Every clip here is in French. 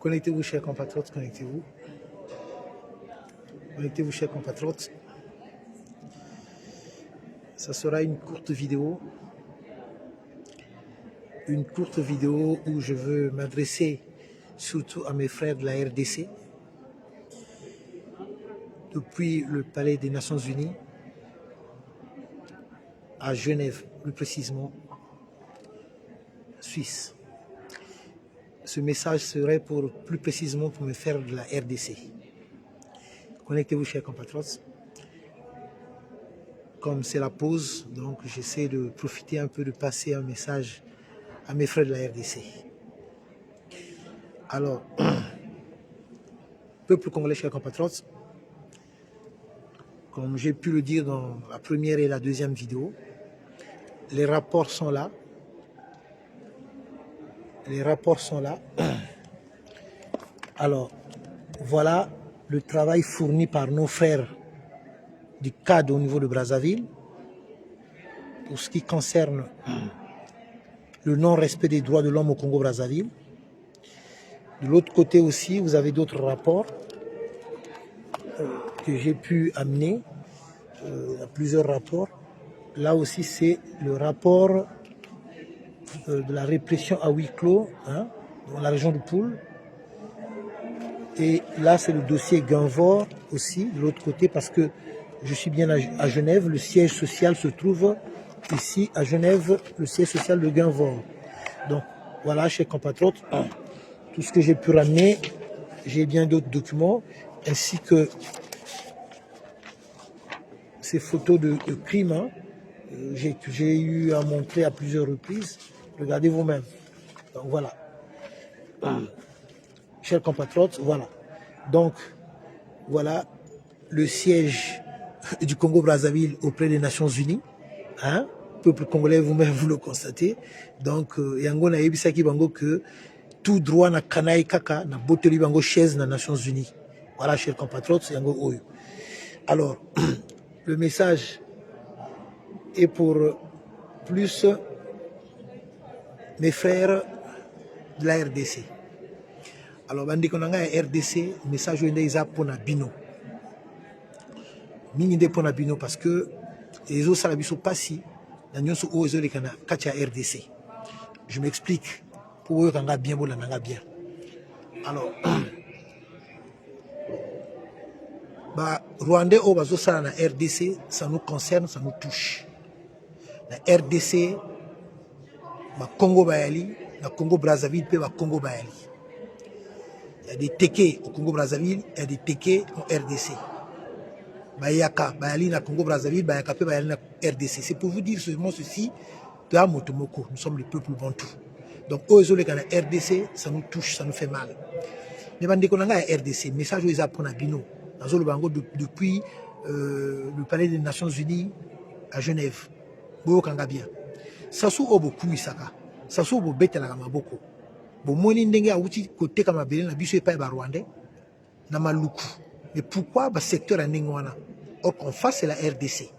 Connectez-vous, chers compatriotes, connectez-vous. Connectez-vous, chers compatriotes. Ça sera une courte vidéo. Une courte vidéo où je veux m'adresser surtout à mes frères de la RDC. Depuis le Palais des Nations Unies, à Genève, plus précisément, Suisse. Ce message serait plus précisément pour mes frères de la RDC. Connectez-vous, chers compatriotes. Comme c'est la pause, donc j'essaie de profiter un peu de passer un message à mes frères de la RDC. Alors, peuple congolais, chers compatriotes, comme j'ai pu le dire dans la première et la deuxième vidéo, les rapports sont là. Les rapports sont là. Alors, voilà le travail fourni par nos frères du CAD au niveau de Brazzaville pour ce qui concerne le non-respect des droits de l'homme au Congo-Brazzaville. De l'autre côté aussi, vous avez d'autres rapports que j'ai pu amener. Il y a plusieurs rapports. Là aussi, c'est le rapport de la répression à huis clos, hein, dans la région de Poul. Et là, c'est le dossier Guinvor aussi, de l'autre côté, parce que je suis bien à Genève. Le siège social se trouve ici à Genève, le siège social de Guinvor. Donc, voilà, chers compatriotes, tout ce que j'ai pu ramener. J'ai bien d'autres documents, ainsi que ces photos de crimes. Hein. J'ai eu à montrer à plusieurs reprises. Regardez vous-même. Donc, voilà. Chers compatriotes, voilà. Donc, voilà le siège du Congo-Brazzaville auprès des Nations Unies. Hein? Peuple congolais, vous-même, vous le constatez. Donc, yango na yebisaki bango que tout droit na kanaï kaka na boteli bango chaise na Nations Unies. Voilà, chers compatriotes, yango oyo. Alors, le message est pour plus mes frères de la RDC. Alors, bandi konanga ya RDC, message oyo nde eza pona bino. Mingi nde pona bino parce que les autres sala biso pasi na nyonso oyo ezoleka na kati ya RDC. Je m'explique. Pour eux, kanga bien bola nanga bien. Alors, bah, Rwandais au bazo sala na RDC, ça nous concerne, ça nous touche. La RDC, bah Congo Bayali, la Congo Brazzaville, puis bah Congo Bayali. Il y a des tékés au Congo Brazzaville, il y a des tékés en RDC. Bayaka, Bayali na Congo Brazzaville, Bayaka puis Bayali na RDC. C'est pour vous dire seulement ceci, de la Motomoko, nous sommes le peuple bantou. Donc, eux, les RDC, ça nous touche, ça nous fait mal. Mais quand on a RDC, message aux Japon à Bino, depuis le Palais des Nations Unies à Genève. Bien. Ça sous obo kumisaka. Ça sous obo bête la gamaboko. Bon, moi, n'indenge a outil côté comme Abélé, n'a biso pas Rwandais, n'a maluku. Mais pourquoi le secteur a n'engwana? Or, qu'on fasse la RDC.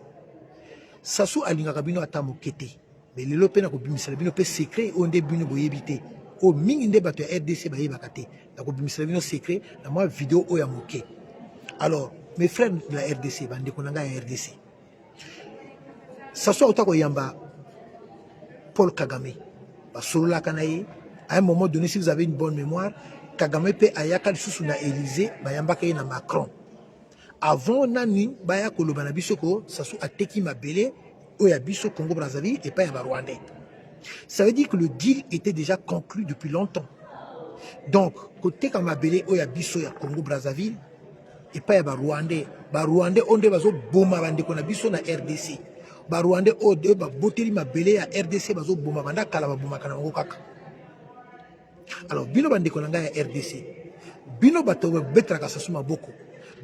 Ça sous alingakabino atamo kete. Mais les lopes na kobimisala bino pe secret on de bino boyebité o mingi nde bato ya RDC bayebaka te na kobimisala bino secret na moi vidéo o ya moké. Alors mes frères de la RDC bande konanga ya RDC ça soit otako yamba Paul Kagame ba solola kanaye à un moment donné si vous avez une bonne mémoire Kagame pe ayaka lisusu na Élysée bayamba kay na Macron avant nani baya koloba na biso ko ça soit ateki mabele au Yabiso Congo Brazzaville et pas à Rwandais. Ça veut dire que le deal était déjà conclu depuis longtemps. Donc, côté Kamabele au Yabiso ya Congo Brazzaville et pas à Rwandais. Rwandais on de bazo boma bande kona biso na RDC. Rwandais o de ba boteli mabele ya RDC bazo boma banda kala ba boma kana ngokaka. Alors, bino bande kona nga ya RDC. Bino bato betra ka sasuma boko.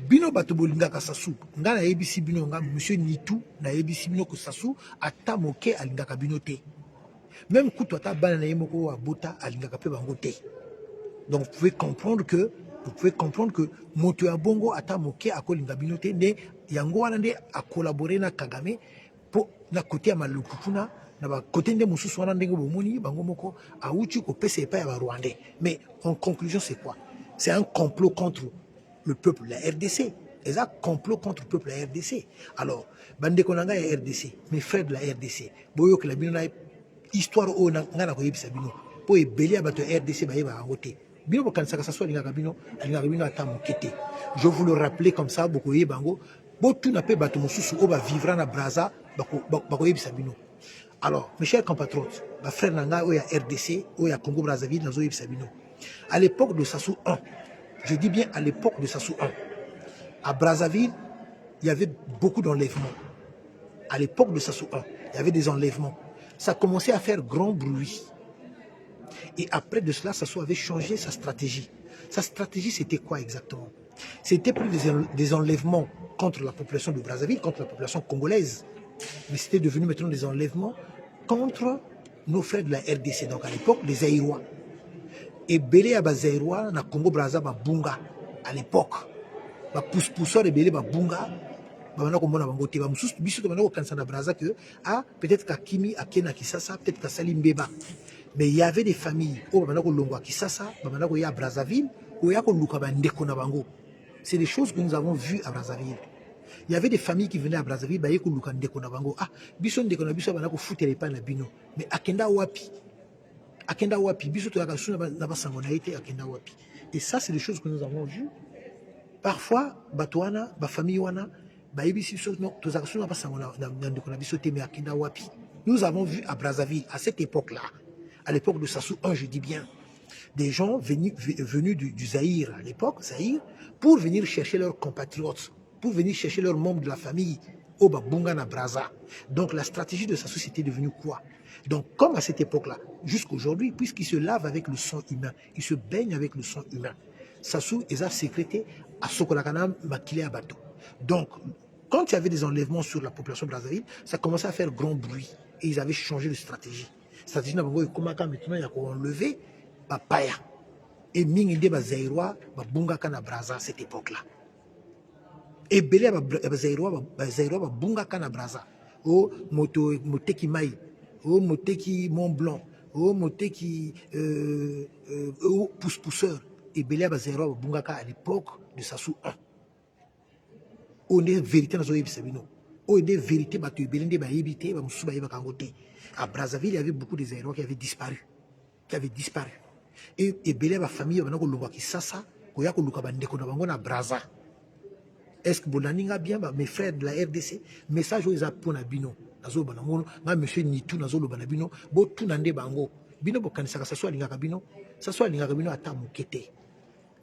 Bino bato bolingaka sasu nga na ABC bino nga monsieur Nitu na ABC bino ko sasu ata moke alingaka bino te même kutu ata bana na yemoko wa bota alingaka pe bango te. Donc vous pouvez comprendre que moto ya bongo ata moke akolinga bino te ne yango wana nde a collaborer na Kagame po na côté ya maluku kuna na ba côté nde mususu wana ndenge bomoni bango moko a uchi ko pesa epa ya ba Rwandais. Mais en conclusion c'est quoi? c'est un complot contre le peuple de la RDC. Et ça, complot contre le peuple de la RDC. Alors, Bande Konanga et RDC, mes frères de la RDC, Boyo que la bino histoire au Nana Koyebisa bino, pour y belé à battre RDC, Baïba à voter. Bino pour quand ça soit l'ingabino à Mokete. Je vous le rappelais comme ça, beaucoup de bango, beaucoup n'a pas battu mon sous ou va vivre à Braza, Bakoyebisa bino. Alors, mes chers compatriotes, ma frère Nanga, ou ya RDC, ou ya Congo Brazzaville, Nazo Sabino. À l'époque de Sassou 1, je dis bien à l'époque de Sassou 1, à Brazzaville, il y avait beaucoup d'enlèvements. À l'époque de Sassou 1, il y avait des enlèvements. Ça commençait à faire grand bruit. Et après de cela, Sassou avait changé sa stratégie. Sa stratégie, c'était quoi exactement? C'était plus des enlèvements contre la population de Brazzaville, contre la population congolaise. Mais c'était devenu maintenant des enlèvements contre nos frères de la RDC. Donc à l'époque, les Aïrois. Et Belé à Bazaïrois, na Congo Brazza, Bunga, à l'époque. Pousseur et Belé, Bunga, peut-être qu'à Kimi, à Kena Kisasa, peut-être qu'à Salimbeba. Mais il y avait des familles, à Brazzaville, c'est des choses que nous avons vues à Brazzaville. Il y avait des familles qui venaient à Brazzaville, ah, bison de Konabiso, banako foutre les pains na bino. Mais Akenda Wapi, biso to na sangonaïté Akenda Wapi. Et ça, c'est des choses que nous avons vues. Parfois, Batouana, famille Wana, nous avons vu à Brazzaville, à cette époque-là, à l'époque de Sassou 1, je dis bien, des gens venus du Zaïre, à l'époque, Zaïre, pour venir chercher leurs compatriotes, pour venir chercher leurs membres de la famille, au Babunga na Brazza. Donc la stratégie de Sassou, c'était devenu quoi? Donc comme à cette époque-là, jusqu'aujourd'hui, puisqu'il se lave avec le sang humain, il se baigne avec le sang humain, Sassou les a sécrétés à Sokolakana, Makile Abato. Donc, quand il y avait des enlèvements sur la population de Brazzaville, ça commençait à faire grand bruit. Et ils avaient changé de stratégie. Stratégie, maintenant, il y a enlevé Papaya. Et Minginde Bazaïrois, Bungaka na Brazza à cette époque-là. Et Belé Bazaïrois, Bungaka na Brazza. Oh, Moteki Maï. Oh, Moteki Mont Blanc. Oh, Moteki Pousseur. Et Belé Bazaïrois, Bungaka à l'époque de Sassou 1. On est vérité dans les Sabino. On est vérité, à Brazzaville, il y avait beaucoup des Aérois qui avaient disparu. Et Belé, ma famille, est-ce que Bonaninga bien, mes frères de la RDC, message aux Apon à Bino, Nazo Banango, monsieur Nitou, Nazo Banabino, Botou Nande Bango, Bino Bokanisaka, ça soit Lingabino, à Tamukete.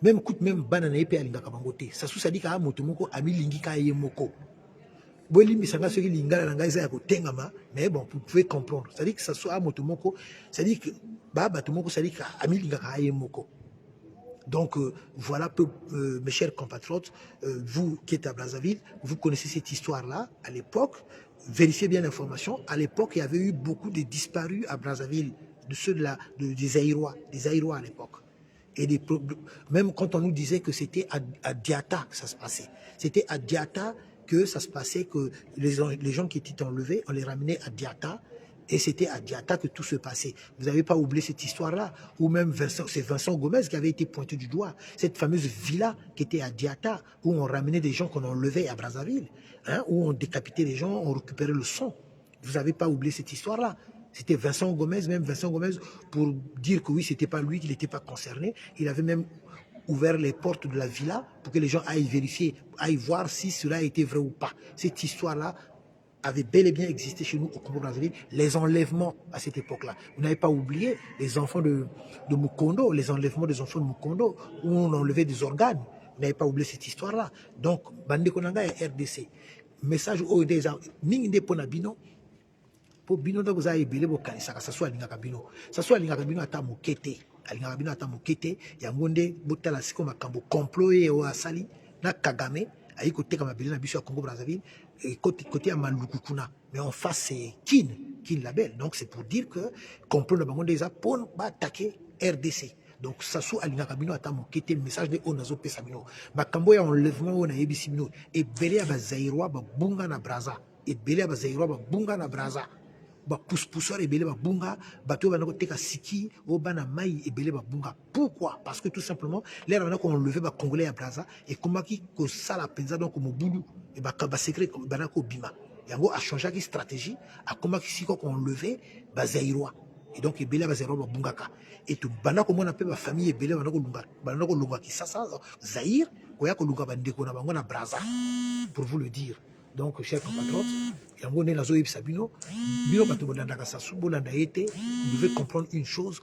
Même coup, même banane épée à Lingakabangote. Ça sous ça dit qu'à Motomoko, Ami Lingika et Moko. Boli Misanga, ce qui Lingala Langaïsa à Tengama, mais bon, vous pouvez comprendre. Ça dit que ça soit à Motomoko, ça dit que Baba Tomoko, ça dit qu'à Ami Lingaka et Moko. Donc, voilà, mes chers compatriotes, vous qui êtes à Brazzaville, vous connaissez cette histoire-là à l'époque. Vérifiez bien l'information. À l'époque, il y avait eu beaucoup de disparus à Brazzaville, de ceux des Aïrois à l'époque. Et même quand on nous disait que c'était à Diata que ça se passait. C'était à Diata que ça se passait, que les gens qui étaient enlevés, on les ramenait à Diata. Et c'était à Diata que tout se passait. Vous n'avez pas oublié cette histoire-là. Ou même c'est Vincent Gomez qui avait été pointé du doigt. Cette fameuse villa qui était à Diata, où on ramenait des gens qu'on enlevait à Brazzaville. Hein, où on décapitait les gens, on récupérait le sang. Vous n'avez pas oublié cette histoire-là. C'était Vincent Gomez, pour dire que oui, c'était pas lui, qu'il n'était pas concerné. Il avait même ouvert les portes de la villa pour que les gens aillent vérifier, aillent voir si cela était vrai ou pas. Cette histoire-là avait bel et bien existé chez nous au Congo-Brazzaville, les enlèvements à cette époque-là. Vous n'avez pas oublié les enfants de Mukondo, les enlèvements des enfants de Mukondo, où on enlevait des organes. Vous n'avez pas oublié cette histoire-là. Donc, Bande Konanga et RDC. Message au déjà, Mingde Ponabino, pour bino da boza ebele bo kanisa ka saswa linga kabino ata mokete ya ngonde botala siko makambo complot e o asali na Kagame ayi ko teka mabele na biso ya Congo Brazzaville et côté ya Maluku kuna, mais en face c'est Kin label. Donc c'est pour dire que complot na bango déjà pour attaquer RDC. Donc Sassou alinga kabino ata mokete message de onazo pesa bino makambo ya enlèvement na yebisi bino ebele ya Bazaïrois ba bunga na Brazza, ebele ya Bazaïrois ba bunga na Brazza. pousse-pousseur ebele babunga, bateau banako teka siki, au bana mai ebele babunga. Pourquoi? Parce que tout simplement, l'air banako enlevé ba Congolais à Braza et comment qui ko sala penza donc mo bulu et ba secret banako bima. Yango a changé qui stratégie, a comment qui siko qu'on enlevé ba Zaïrois. Et donc ebele ba Zaïrois babungaka. Et tout banako mona pe ba famille ebele banako lunga qui ça Zaïre, koya ko lunga bandeko na bango na Braza pour vous le dire. Donc, chers compatriotes, vous devez comprendre une chose,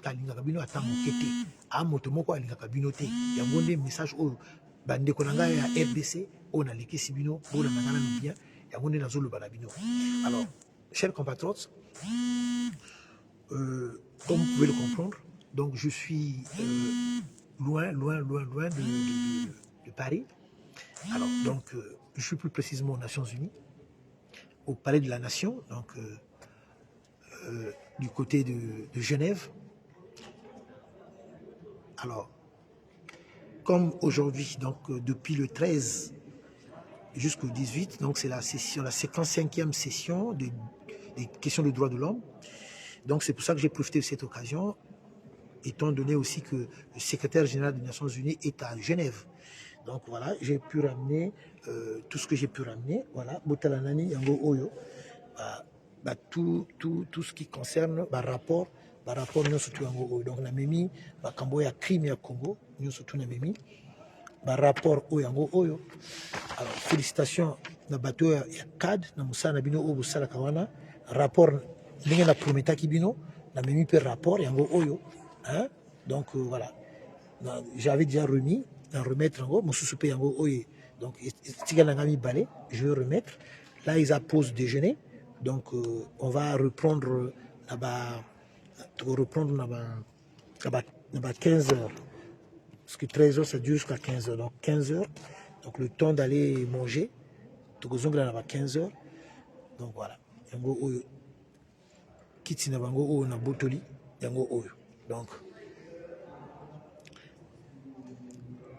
message au RDC, alors, chers compatriotes, comme vous pouvez le comprendre, donc je suis loin de Paris. Alors, donc, je suis plus précisément aux Nations Unies, au Palais de la Nation, donc du côté de Genève. Alors, comme aujourd'hui, donc depuis le 13 jusqu'au 18, donc c'est la session, la 55e session des questions de droits de l'homme. Donc c'est pour ça que j'ai profité de cette occasion, étant donné aussi que le secrétaire général des Nations Unies est à Genève. Donc voilà, j'ai pu ramener tout ce que j'ai pu ramener. Voilà, Botalanani, Yango Oyo, tout ce qui concerne le rapport, nous surtout Yango Oyo. Donc, on a mis le crime à Congo, nous surtout on a mis le rapport au Yango Oyo. Alors, félicitations, na bateau ya CAD, na Moussa Nabino Oyo, Sala Kawana, rapport, n'a prometté Kibino, na mis le rapport Yango Oyo. Hein? Donc voilà, j'avais déjà remis. Remettre en haut, mon sous-soupé en haut, donc je vais remettre. Là, ils apposent déjeuner, donc on va reprendre là-bas, 15 heures, parce que 13 heures ça dure jusqu'à 15 heures, donc 15 heures, donc le temps d'aller manger, tout là-bas 15 heures, donc voilà, yango oyo, kiti na bango oyo na botoli, yango oyo, donc.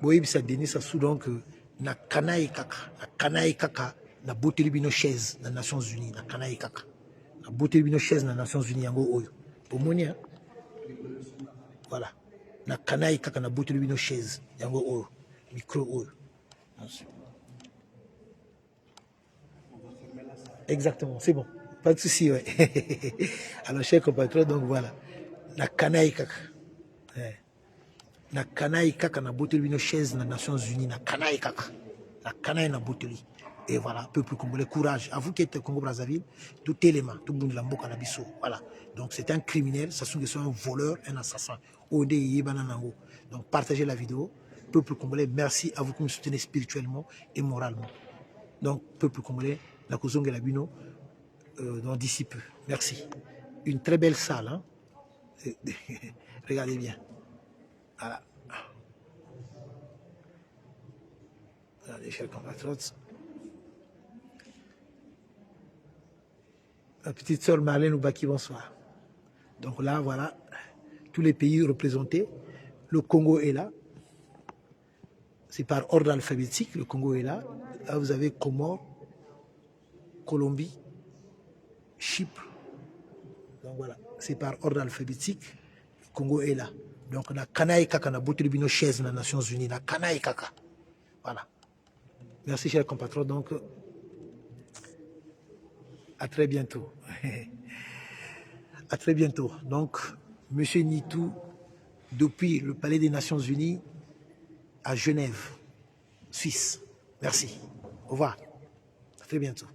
Oui, ça Denis Sassou donc na kanaï kaka na boteli bino chaise na Nations Unies na kanaï kaka na boteli bino chaise na Nations Unies yango oyo pomonia voilà na kanaï kaka na boteli bino chaise yango oyo micro oyo exactement, c'est bon, pas de souci, ouais. Alors chers compatriotes, donc voilà na kanaï kaka na kanaï kaka na boteli bino chaise na Nations Unies na kanaï kaka na kanaï na boteli. Et voilà, peuple congolais, courage. À vous qui êtes Congo Brazzaville, tout élément, tout le monde l'a mboka na biso. Voilà. Donc c'est un criminel, ça sont un voleur, un assassin. Donc partagez la vidéo. Peuple congolais, merci à vous qui me soutenez spirituellement et moralement. Donc peuple congolais, la Kozongue la Bino, d'ici peu. Merci. Une très belle salle. Hein? Regardez bien. Voilà. Regardez, chers compatriotes. La petite sœur Marlène Oubaki, bonsoir. Donc là, voilà, tous les pays représentés. Le Congo est là. C'est par ordre alphabétique, le Congo est là. Là, vous avez Comores, Colombie, Chypre. Donc voilà, c'est par ordre alphabétique. Le Congo est là. Donc on a Kanaï Kaka, on a Botelibino chaise dans les Nations Unies, on a Kanaï Kaka. Voilà. Merci, chers compatriotes. Donc, à très bientôt. À très bientôt. Donc, Monsieur Nitou, depuis le Palais des Nations Unies à Genève, Suisse. Merci. Au revoir. À très bientôt.